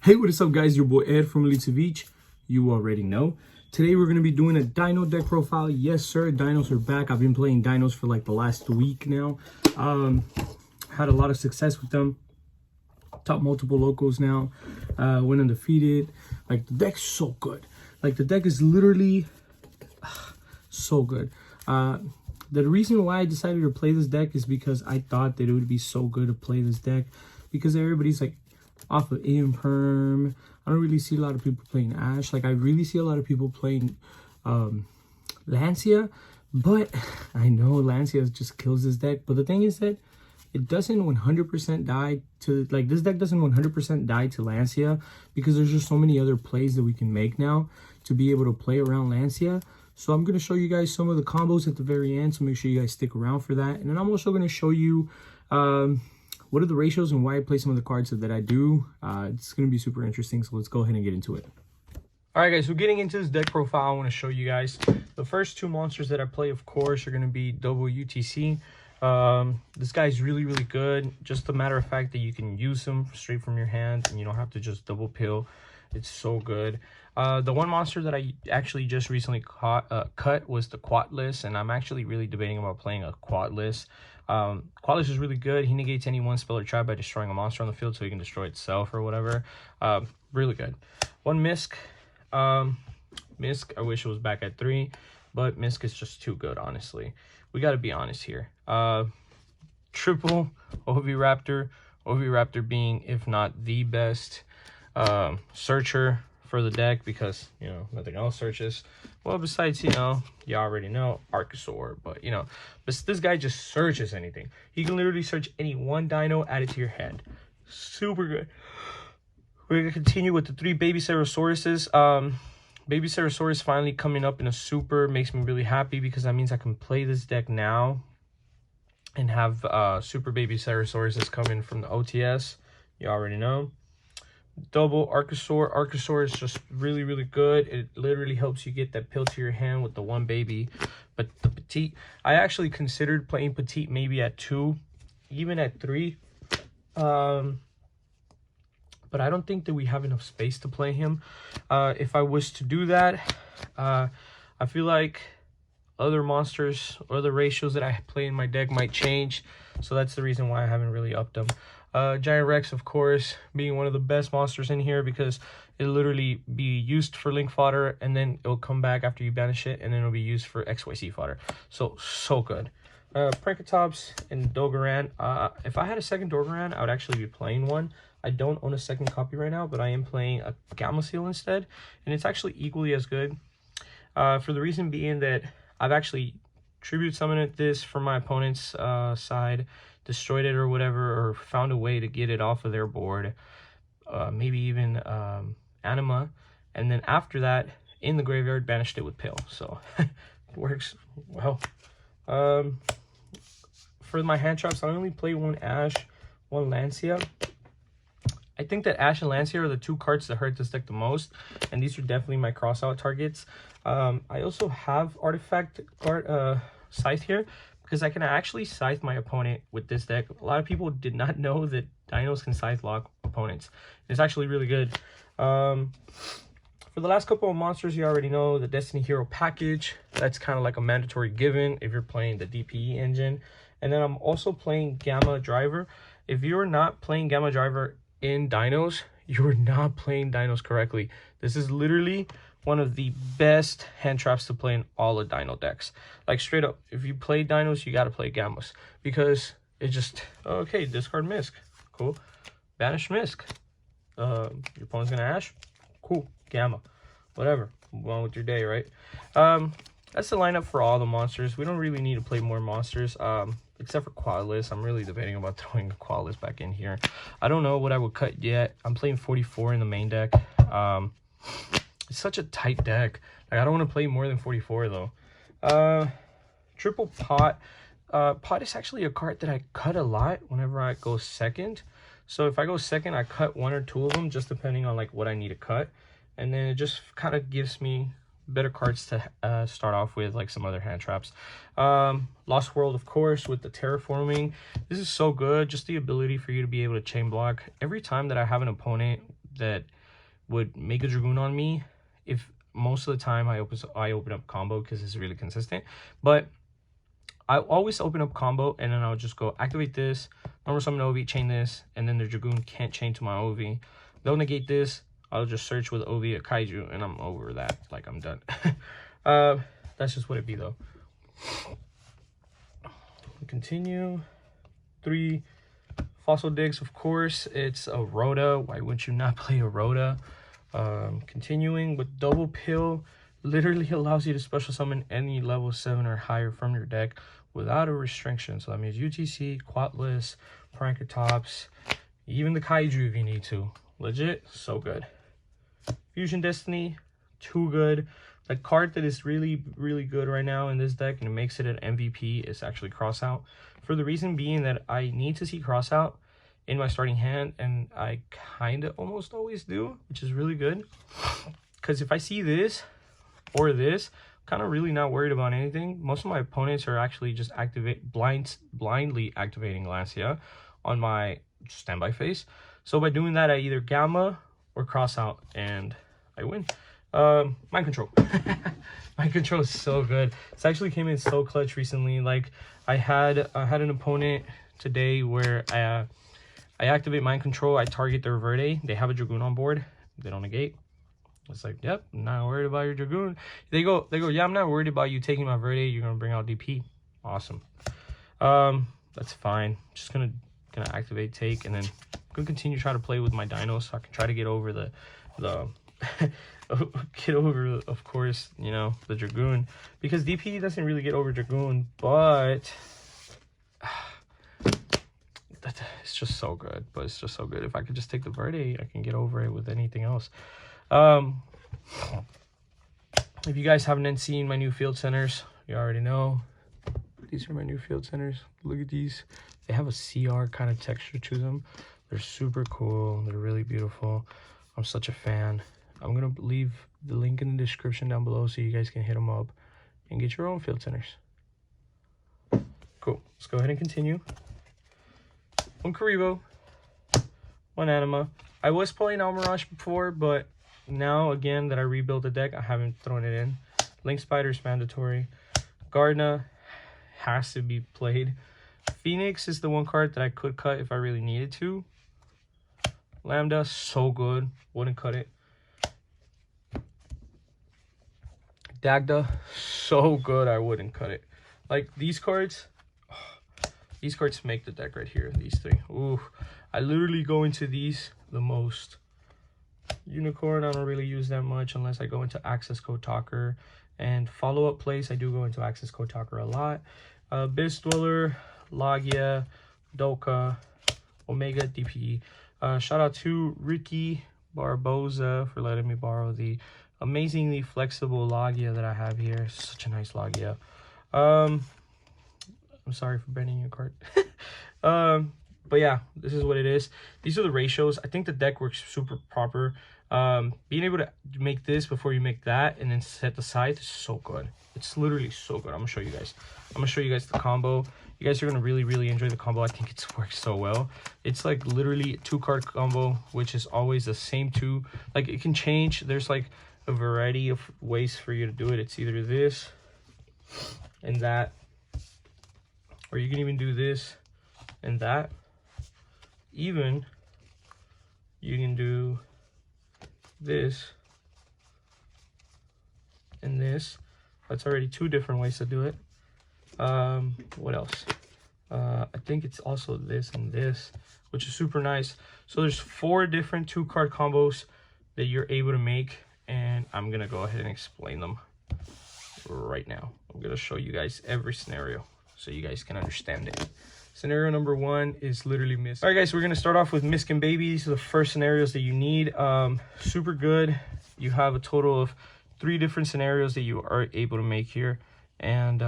Hey, what is up, guys? Your boy Ed from Elite to Beach. You already know. Today we're going to be doing a Dino deck profile. Yes, sir. Dinos are back. I've been playing Dinos for like the last week now. Had a lot of success with them. Top multiple locals now. Went undefeated. Like, the deck's so good. Like, the deck is literally so good. The reason why I decided to play this deck is because I thought that it would be so good to play this deck, because everybody's like off of AM Perm. I don't really see a lot of people playing Ash. Like, I really see a lot of people playing Lancia, but I know Lancia just kills this deck. But the thing is that it doesn't 100% die to, like, this deck doesn't 100% die to Lancia, because there's just so many other plays that we can make now to be able to play around Lancia. So I'm going to show you guys some of the combos at the very end, so make sure you guys stick around for that. And then I'm also going to show you what are the ratios and why I play some of the cards that I do. It's going to be super interesting, so let's go ahead and get into it. All right, guys, so getting into this deck profile, I want to show you guys the first two monsters that I play, of course, are going to be WTC. This guy's really, really good. Just a matter of fact that you can use him straight from your hand and you don't have to just double pill. It's so good. The one monster that I actually just recently cut was the Quatless, and I'm actually really debating about playing a Quatless. Quatless is really good. He negates any one spell or trap by destroying a monster on the field, so he can destroy itself or whatever. Really good. One Misk. Misk, I wish it was back at 3, but Misk is just too good, honestly. We got to be honest here. Triple Oviraptor. Oviraptor being, if not the best searcher for the deck, because, you know, nothing else searches. Well, besides, you know, you already know, Archosaur, but, you know, but this guy just searches anything. He can literally search any one dino, add it to your hand. Super good. We're going to continue with the 3 Baby Cerasauruses. Baby Ceratosaurus finally coming up in a super makes me really happy, because that means I can play this deck now and have super Baby Cerasauruses coming from the OTS. You already know. Double Archosaur. Archosaur is just really, really good. It literally helps you get that pill to your hand with the 1 baby. But the Petite, I actually considered playing Petite maybe at 2, even at 3. But I don't think that we have enough space to play him. If I was to do that, I feel like other monsters or other ratios that I play in my deck might change. So that's the reason why I haven't really upped them. Giant Rex, of course, being one of the best monsters in here, because it'll literally be used for link fodder, and then it'll come back after you banish it, and then it'll be used for XYZ fodder. So good. Prankatops and Dogoran. If I had a second Dogoran, I would actually be playing one. I don't own a second copy right now, but I am playing a Gamma Seal instead, and it's actually equally as good. For the reason being that I've actually tribute summoned this from my opponent's side, destroyed it or whatever, or found a way to get it off of their board, maybe even Anima, and then after that, in the graveyard, banished it with Pill. So it works well. For my hand traps, I only play 1 Ash, 1 Lancia. I think that Ash and Lancia are the 2 cards that hurt this deck the most, and these are definitely my cross-out targets. I also have Artifact card Scythe here, because I can actually Scythe my opponent with this deck. A lot of people did not know that Dinos can Scythe lock opponents. It's actually really good. For the last couple of monsters, you already know the Destiny Hero package. That's kind of like a mandatory given if you're playing the DPE engine. And then I'm also playing Gamma Driver. If you're not playing Gamma Driver in Dinos, you're not playing Dinos correctly. This is literally one of the best hand traps to play in all the Dino decks. Like, straight up, if you play Dinos, you got to play Gammas, because it just, okay, discard Misk, cool, banish Misk, your opponent's gonna Ash, cool, Gamma, whatever, move on with your day, right? That's the lineup for all the monsters. We don't really need to play more monsters, except for Quatless. I'm really debating about throwing a Quatless back in here. I don't know what I would cut yet. I'm playing 44 in the main deck. It's such a tight deck. Like, I don't want to play more than 44 though. Triple Pot. Pot is actually a card that I cut a lot whenever I go second. So if I go second, I cut 1 or 2 of them, just depending on like what I need to cut, and then it just kind of gives me better cards to start off with, like some other hand traps. Lost World, of course, with the terraforming. This is so good. Just the ability for you to be able to chain block every time that I have an opponent that would make a Dragoon on me if most of the time I open up combo, because it's really consistent. But I always open up combo, and then I'll just go activate this, normal summon OV, chain this, and then the Dragoon can't chain to my OV. They'll negate this. I'll just search with OV a Kaiju, and I'm over that. Like, I'm done. That's just what it be, though. Continue. 3 Fossil Digs, of course. It's a Rhoda. Why wouldn't you not play a Rhoda? Continuing with Double Pill. Literally allows you to special summon any level 7 or higher from your deck without a restriction. So that means UTC, Quatless, Prankertops, even the Kaiju if you need to. Legit, so good. Fusion Destiny, too good. The card that is really, really good right now in this deck, and it makes it an MVP, is actually Crossout. For the reason being that I need to see Crossout in my starting hand, and I kind of almost always do, which is really good. Because if I see this or this, I'm kind of really not worried about anything. Most of my opponents are actually just blindly activating Lancia on my standby phase. So by doing that, I either Gamma or Crossout, and I win. Mind Control. Mind Control is so good. This actually came in so clutch recently. Like, I had an opponent today where I activate Mind Control, I target their Verde, they have a Dragoon on board, they don't negate. It's like, yep, I'm not worried about your Dragoon. They go, yeah, I'm not worried about you taking my Verde, you're gonna bring out DP. Awesome. That's fine. Just gonna activate take, and then I'm gonna continue to try to play with my Dino so I can try to get over the get over, of course, you know, the Dragoon, because DP doesn't really get over Dragoon, but it's just so good. But it's just so good. If I could just take the Verde, I can get over it with anything else. If you guys haven't seen my new field centers, you already know these are my new field centers. Look at these. They have a CR kind of texture to them. They're super cool. They're really beautiful. I'm such a fan. I'm gonna leave the link in the description down below so you guys can hit them up and get your own field centers. Cool. Let's go ahead and continue. 1 Karibo, 1 Anima. I was playing Almirage before, but now again that I rebuilt the deck, I haven't thrown it in. Link Spider's mandatory. Gardna has to be played. Phoenix is the one card that I could cut if I really needed to. Lambda, so good. Wouldn't cut it. Dagda, so good, I wouldn't cut it. Like, these cards make the deck right here, these 3. Ooh, I literally go into these the most. Unicorn, I don't really use that much unless I go into Access Code Talker. And follow-up place, I do go into Access Code Talker a lot. Biz Dweller, Logia, Doka, Omega, DP. Shout out to Ricky Barboza for letting me borrow the amazingly flexible Logia that I have here. Such a nice Logia. I'm sorry for bending your card. But yeah, this is what it is. These are the ratios. I think the deck works super proper. Being able to make this before you make that and then set the Scythe is so good. It's literally so good. I'm gonna show you guys. I'm gonna show you guys the combo. You guys are gonna really enjoy the combo. I think it's worked so well. It's like literally a 2-card combo, which is always the same 2. Like, it can change. There's like a variety of ways for you to do it. It's either this and that, or you can even do this and that. Even you can do this and this. That's already 2 different ways to do it. What else? I think it's also this and this, which is super nice. So there's 4 different 2-card combos that you're able to make, and I'm gonna go ahead and explain them right now. I'm gonna show you guys every scenario so you guys can understand it. Scenario number 1 is literally Misk. All right, guys, so we're gonna start off with Misk and Baby. These are the first scenarios that you need. Super good. You have a total of 3 different scenarios that you are able to make here, and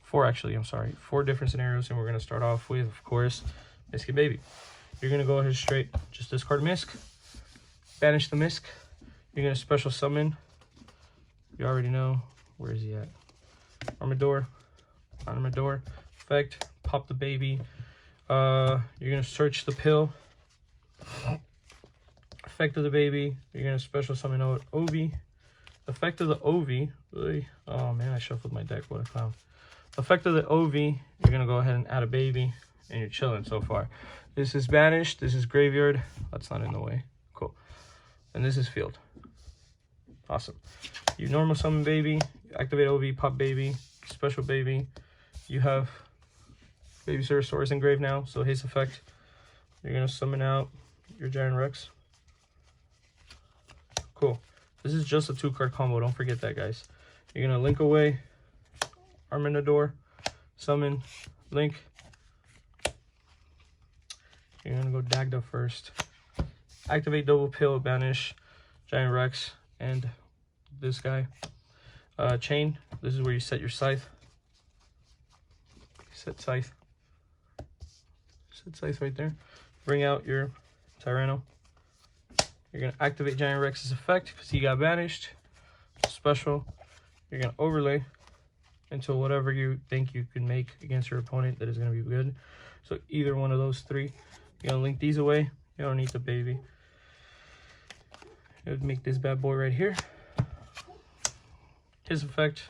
4 actually. I'm sorry, 4 different scenarios, and we're gonna start off with, of course, Misk and Baby. You're gonna go ahead straight, just discard Misk, banish the Misk. You're gonna special summon. You already know. Where is he at? Armador. Effect. Pop the Baby. You're gonna search the pill. Effect of the baby, you're gonna special summon out Ovi. Effect of the Ovi, really, oh man, I shuffled my deck, what a clown. Effect of the Ovi, you're gonna go ahead and add a baby, and you're chilling so far. This is banished, this is graveyard, that's not in the way, cool. And this is field. Awesome. You normal summon baby, activate Ovi, pop baby, special baby. You have Baby Ceratosaurus engraved now, so his effect, you're gonna summon out your Giant Rex. Cool. This is just a 2-card combo, don't forget that, guys. You're gonna link away, Arminador, summon, link. You're gonna go Dagda first. Activate double pill, banish Giant Rex and this guy. Chain, this is where you set your Scythe. Set Scythe. Set Scythe right there. Bring out your Tyranno. You're gonna activate Giant Rex's effect because he got banished. Special. You're gonna overlay until whatever you think you can make against your opponent that is gonna be good. So either one of those three. You're gonna link these away. You don't need the baby. It would make this bad boy right here. His effect.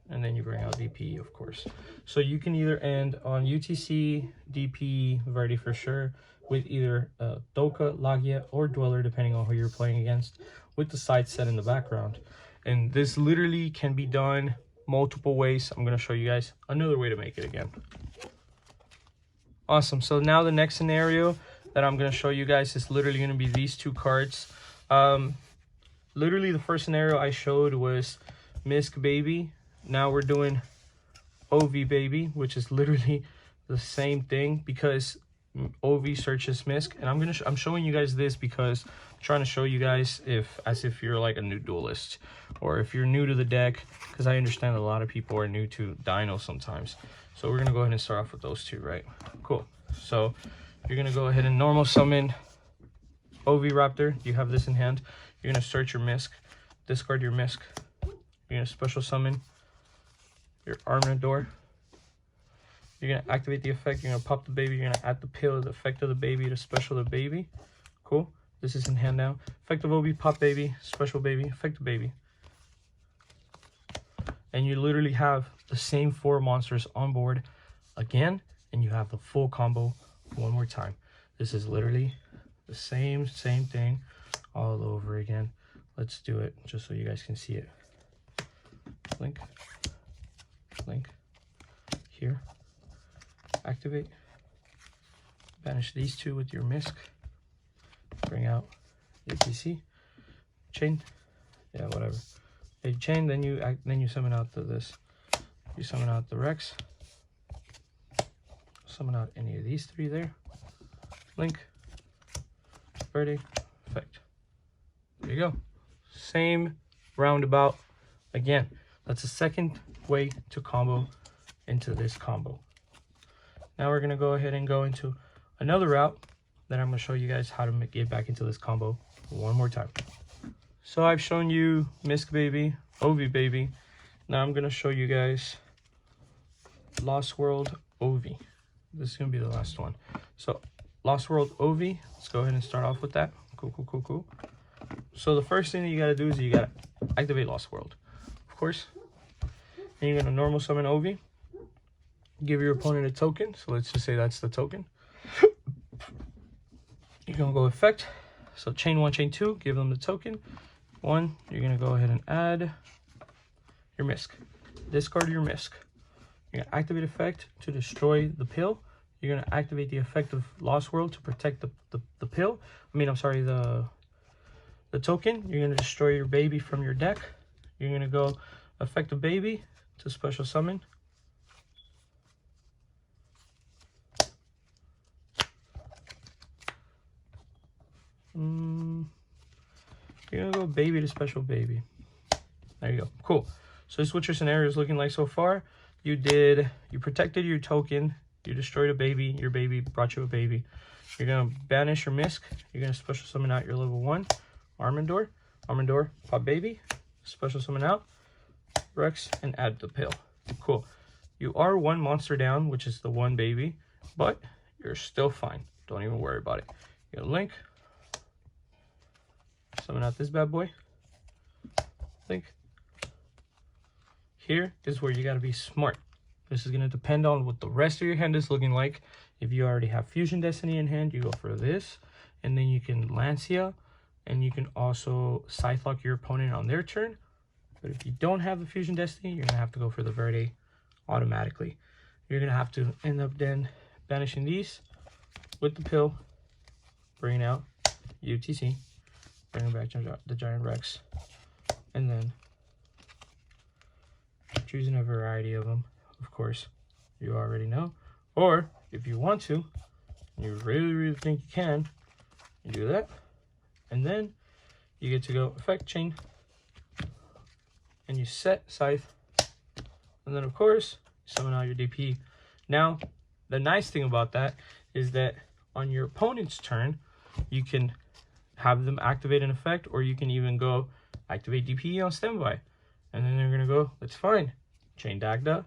And then you bring out DP, of course. So you can either end on UTC, DP, Verdi for sure, with either Doka, Lagia, or Dweller, depending on who you're playing against, with the side set in the background. And this literally can be done multiple ways. I'm going to show you guys another way to make it again. Awesome. So now the next scenario that I'm going to show you guys is literally going to be these two cards. Literally the first scenario I showed was Misk Baby. Now we're doing Ovi Baby, which is literally the same thing because Ovi searches Misk. And I'm showing you guys this because I'm trying to show you guys as if you're like a new duelist or if you're new to the deck, because I understand a lot of people are new to Dino sometimes. So we're gonna go ahead and start off with those two, right? Cool. So you're gonna go ahead and normal summon Ovi Raptor. You have this in hand. You're gonna search your Misk, discard your Misk. You're gonna special summon your Arminador. You're gonna activate the effect. You're gonna pop the baby. You're gonna add the pill, the effect of the baby to special the baby. Cool. This is in hand now. Effect of Obi, pop baby, special baby, effect the baby. And you literally have the same 4 monsters on board again, and you have the full combo one more time. This is literally the same thing all over again. Let's do it just so you guys can see it. Link, link, here, activate, banish these two with your Misk, bring out the PC, chain, yeah, whatever. You chain, then you summon out this. You summon out the Rex, summon out any of these 3 there, link, Verde, effect. There you go. Same roundabout again. That's the second way to combo into this combo. Now we're going to go ahead and go into another route that I'm going to show you guys how to get back into this combo one more time. So I've shown you Misk Baby, Ovi Baby. Now I'm going to show you guys Lost World Ovi. This is going to be the last one. So Lost World Ovi, let's go ahead and start off with that. Cool. So the first thing that you got to do is you got to activate Lost World, of course. And you're going to normal summon Ovi. Give your opponent a token. So let's just say that's the token. You're going to go effect. So chain 1, chain 2, give them the token. 1, you're going to go ahead and add your Misk. Discard your Misk. You're going to activate effect to destroy the pill. You're going to activate the effect of Lost World to protect the pill. The token. You're going to destroy your baby from your deck. You're going to go effect the baby to special summon. You're going to go baby to special baby. There you go. Cool. So this is what your scenario is looking like so far. You protected your token. You destroyed a baby. Your baby brought you a baby. You're going to banish your Misk. You're going to special summon out your level 1 Arminador. Arminador, pop baby. Special summon out Rex and add the pill. Cool. You are 1 monster down, which is the 1 baby, but you're still fine. Don't even worry about it. You're going to link. summon out this bad boy. I think here is where you got to be smart. This is going to depend on what the rest of your hand is looking like. If you already have Fusion Destiny in hand, you go for this. And then you can Lancia. And you can also Scythe lock your opponent on their turn. But if you don't have the Fusion Destiny, you're going to have to go for the Verde automatically. You're going to have to end up then banishing these with the pill. Bringing out UTC. Bringing back the Giant Rex. And then choosing a variety of them. Of course, you already know. Or if you want to, and you really think you can, you do that. And then you get to go effect chain. And you set Scythe. And then of course, summon out your DP. Now, the nice thing about that is that on your opponent's turn, you can have them activate an effect, or you can even go activate DP on standby. And then they're gonna go, that's fine. Chain Dagda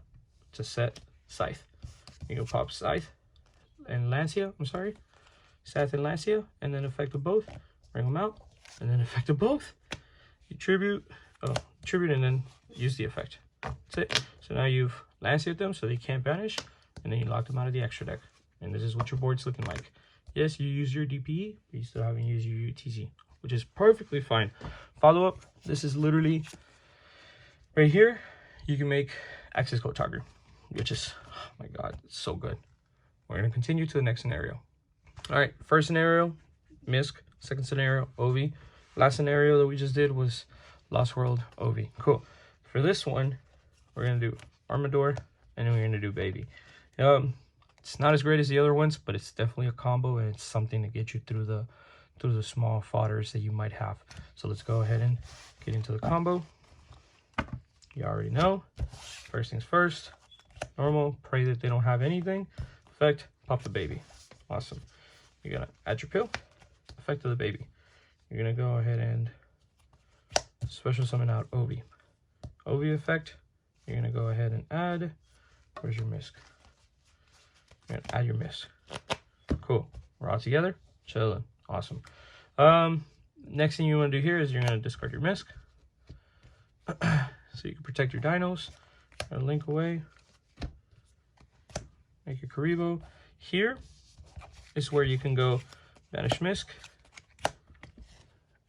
to set Scythe. You go pop Scythe and Lancia, I'm sorry. Scythe and Lancia, and then effect of both. Bring them out, and then effect of both. You tribute, and then use the effect. That's it. So now you've Lancia'd them so they can't banish, and then you lock them out of the extra deck. And this is what your board's looking like. Yes, you use your DPE, but you still haven't used your UTC, which is perfectly fine. Follow up, this is literally right here. You can make access code target, which is, oh my god, it's so good. We're going to continue to the next scenario. All right, first scenario, Misk. Second scenario, Ovi. Last scenario that we just did was Lost World, Ovi. Cool. For this one, we're going to do Armador, and then we're going to do Baby. It's not as great as the other ones, but it's definitely a combo, and it's something to get you through the small fodders that you might have. So let's go ahead and get into the combo. You already know. First things first. Normal. Pray that they don't have anything. Effect. Pop the Baby. Awesome. You're going to add your pill. Effect of the Baby. You're going to go ahead and special summon out Ovi. Ovi effect. You're going to go ahead and add. Where's your Misk? You're going to add your Misk. Cool. We're all together. Chilling. Awesome. Next thing you want to do here is you're going to discard your Misk. So you can protect your dinos. Link away. Make your Karibo. Here is where you can go banish Misk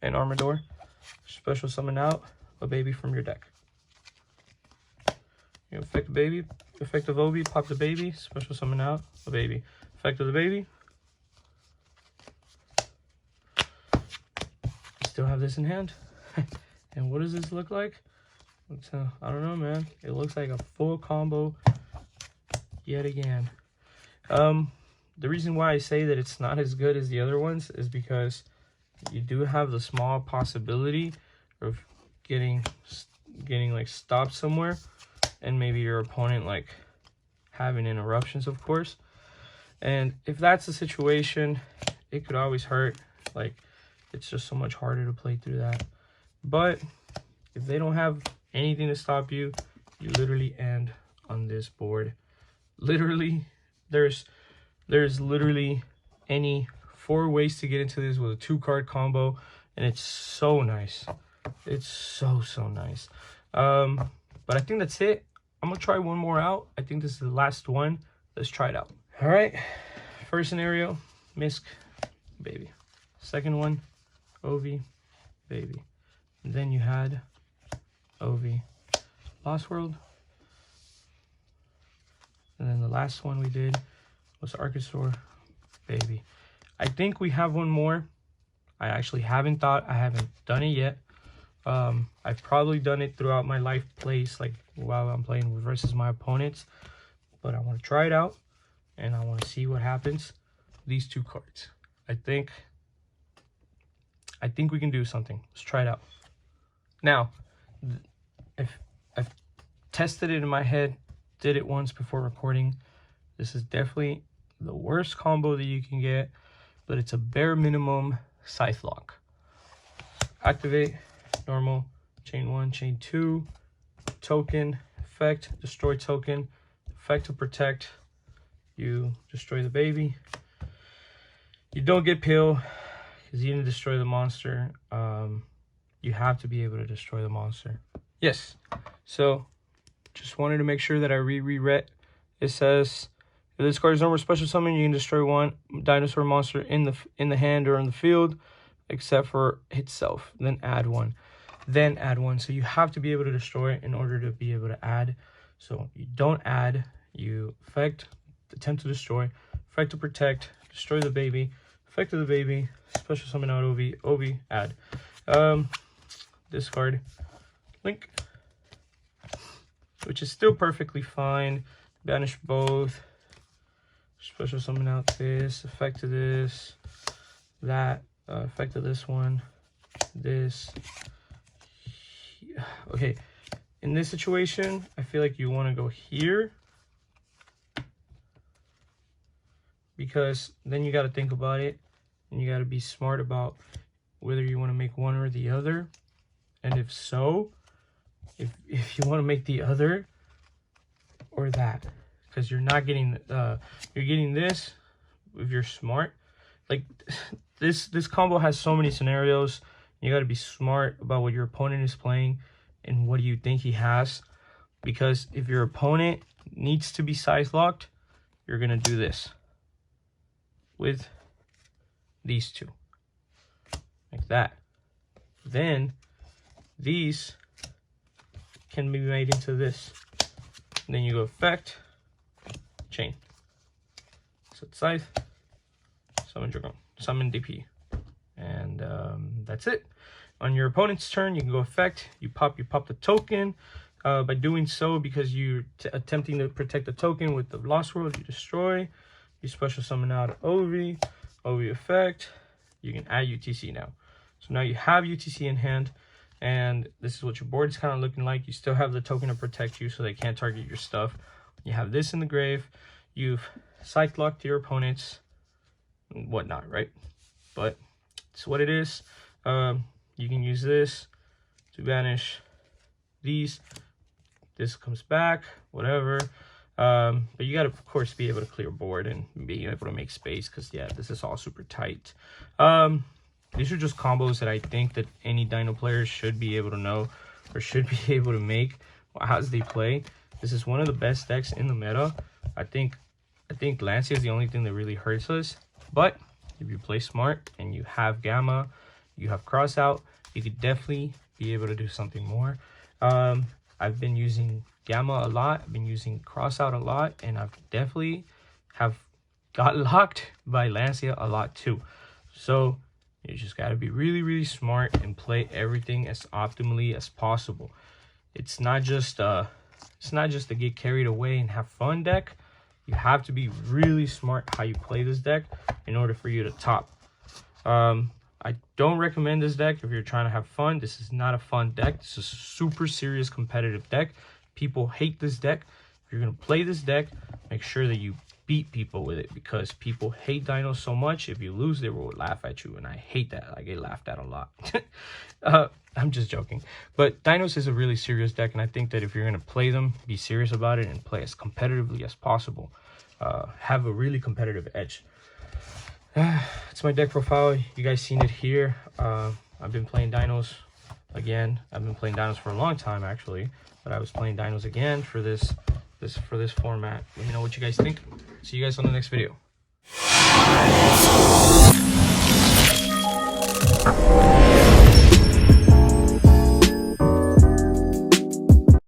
and Armador. Special summon out a Baby from your deck. You effect the Baby. Effect of Obi, pop the Baby. Special summon out a Baby. Effect of the Baby. Still have this in hand. And what does this look like? I don't know, man. It looks like a full combo yet again. The reason why I say that it's not as good as the other ones is because you do have the small possibility of getting like stopped somewhere, and maybe your opponent like having interruptions, of course. And if that's the situation, it could always hurt. Like, it's just so much harder to play through that. But if they don't have anything to stop you, you literally end on this board. Literally, there's literally any 4 ways to get into this with a 2-card combo, and it's so nice. It's so nice. But I think that's it. I'm gonna try one more out. I think this is the last one. Let's try it out. All right, first scenario, Misk, Baby. Second one, Ovi, Baby. And then you had Ovi, Lost World. And then the last one we did was Archosaur, Baby. I think we have one more. I actually haven't done it yet. I've probably done it throughout my life plays, like while I'm playing versus my opponents. But I want to try it out, and I want to see what happens. These 2 cards. I think we can do something. Let's try it out. Now, if I've tested it in my head, did it once before recording, this is definitely the worst combo that you can get, but it's a bare minimum Scythe lock. Activate, normal, chain 1, chain 2, token, effect, destroy token, effect to protect, you destroy the Baby. You don't get pill, Because you didn't destroy the monster. You have to be able to destroy the monster. Yes. So, just wanted to make sure that I reread. It says, if this card is no more special summon, you can destroy one dinosaur monster in the hand or in the field, except for itself. Then add one. Then add one. So you have to be able to destroy it in order to be able to add. So you don't add. You effect, attempt to destroy, effect to protect, destroy the baby, effect of the baby, special summon out OV, add. Discard, link, which is still perfectly fine. Banish both, special summon out this, effect of this, that, effect of this one, this. Okay, in this situation, I feel like you want to go here, because then you got to think about it, and you got to be smart about whether you want to make one or the other. And if so, if you want to make the other or that, because you're not getting you're getting this if you're smart. Like this combo has so many scenarios. You got to be smart about what your opponent is playing and what do you think he has, because if your opponent needs to be Scythe locked, you're gonna do this with these two like that. Then these can be made into this. And then you go effect, chain. So it's Scythe, summon Dragon, summon DP. And that's it. On your opponent's turn, you can go effect, you pop the token. By doing so, because you're attempting to protect the token with the Lost World, you destroy. You special summon out OV effect. You can add UTC now. So now you have UTC in hand, and this is what your board's kind of looking like. You still have the token to protect you, so they can't target your stuff. You have this in the grave. You've Scythe locked your opponents and whatnot, right? But it's what it is. You can use this to banish these. This comes back, whatever. But you got to, of course, be able to clear board and be able to make space, because, yeah, this is all super tight. These are just combos that I think that any Dino player should be able to know or should be able to make as they play. This is one of the best decks in the meta. I think Lancia is the only thing that really hurts us. But if you play smart and you have Gamma, you have Cross Out, you could definitely be able to do something more. I've been using Gamma a lot. I've been using Cross Out a lot, and I've definitely have got locked by Lancia a lot too. So you just got to be really, really smart and play everything as optimally as possible. It's not just to get carried away and have fun deck. You have to be really smart how you play this deck in order for you to top. I don't recommend this deck if you're trying to have fun. This is not a fun deck. This is a super serious competitive deck. People hate this deck. If you're going to play this deck, make sure that you beat people with it, because people hate Dinos so much. If you lose, they will laugh at you, and I hate that. I get laughed at a lot. I'm just joking. But Dinos is a really serious deck, and I think that if you're going to play them, be serious about it and play as competitively as possible. Have a really competitive edge. It's my deck profile. You guys seen it here. I've been playing Dinos again. I've been playing Dinos for a long time, actually, but I was playing Dinos again for this format. Let me know what you guys think. See you guys on the next video.